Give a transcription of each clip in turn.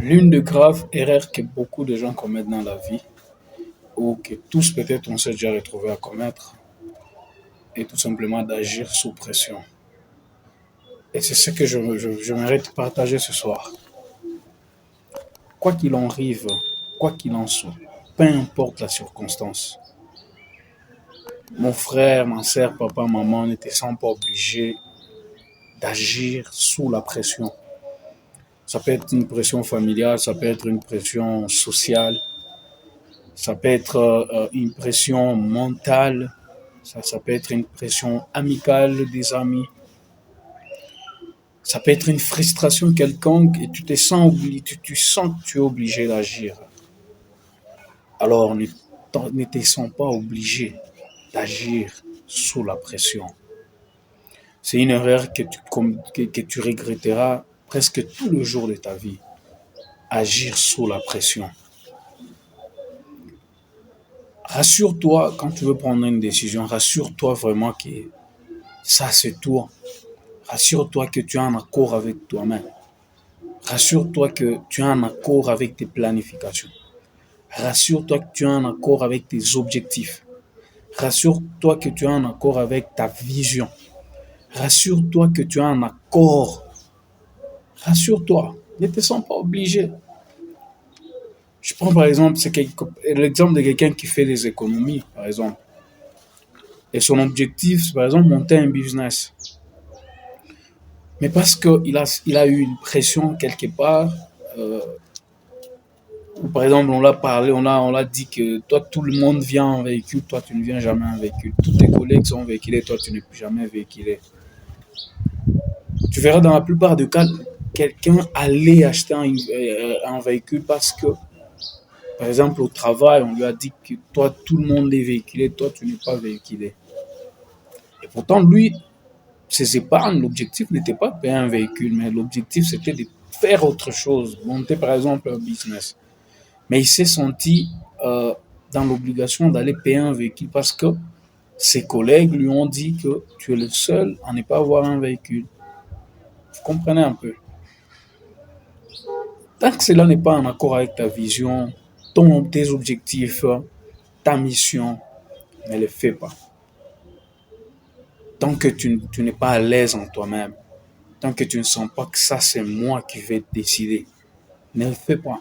L'une des graves erreurs que beaucoup de gens commettent dans la vie, ou que tous peut-être on s'est déjà retrouvé à commettre, est tout simplement d'agir sous pression. Et c'est ce que j'aimerais te partager ce soir. Quoi qu'il en arrive, quoi qu'il en soit, peu importe la circonstance, mon frère, ma soeur, papa, maman n'étaient sans pas obligés d'agir sous la pression. Ça peut être une pression familiale, ça peut être une pression sociale, ça peut être une pression mentale, ça peut être une pression amicale des amis, ça peut être une frustration quelconque et tu te sens tu sens que tu es obligé d'agir. Alors ne te sens pas obligé d'agir sous la pression. C'est une erreur que tu regretteras presque tout le jour de ta vie. Agir sous la pression. Rassure-toi quand tu veux prendre une décision, rassure-toi vraiment que ça c'est toi. Rassure-toi que tu es en accord avec toi-même. Rassure-toi que tu es en accord avec tes planifications. Rassure-toi que tu es en accord avec tes objectifs. Rassure-toi que tu es en accord avec ta vision. Rassure-toi que tu es en accord. Rassure-toi. Ne te sens pas obligé. Je prends par exemple l'exemple de quelqu'un qui fait des économies, par exemple. Et son objectif, c'est par exemple monter un business. Mais parce qu'il a eu une pression quelque part, euh, ou par exemple on l'a parlé, on l'a dit que toi tout le monde vient en véhicule, toi tu ne viens jamais en véhicule. Tous tes collègues sont véhiculés, toi tu n'es plus jamais véhiculé. Tu verras dans la plupart des cas, quelqu'un aller acheter un véhicule parce que, par exemple au travail, on lui a dit que toi tout le monde est véhiculé, toi tu n'es pas véhiculé. Et pourtant lui, ses épargnes, l'objectif n'était pas de payer un véhicule, mais l'objectif c'était de faire autre chose, monter par exemple un business. Mais il s'est senti dans l'obligation d'aller payer un véhicule parce que ses collègues lui ont dit que tu es le seul à ne pas avoir un véhicule. Vous comprenez un peu. Tant que cela n'est pas en accord avec ta vision, tes objectifs, ta mission, ne le fais pas. Tant que tu n'es pas à l'aise en toi-même, tant que tu ne sens pas que ça c'est moi qui vais décider, ne le fais pas.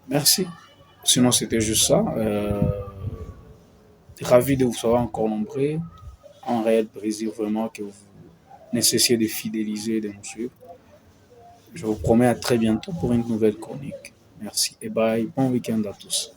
Merci. Sinon c'était juste ça. Ravi de vous savoir encore nombreux. Un réel plaisir vraiment que vous n'cessiez de fidéliser et de nous suivre. Je vous promets à très bientôt pour une nouvelle chronique. Merci et bye. Bon week-end à tous.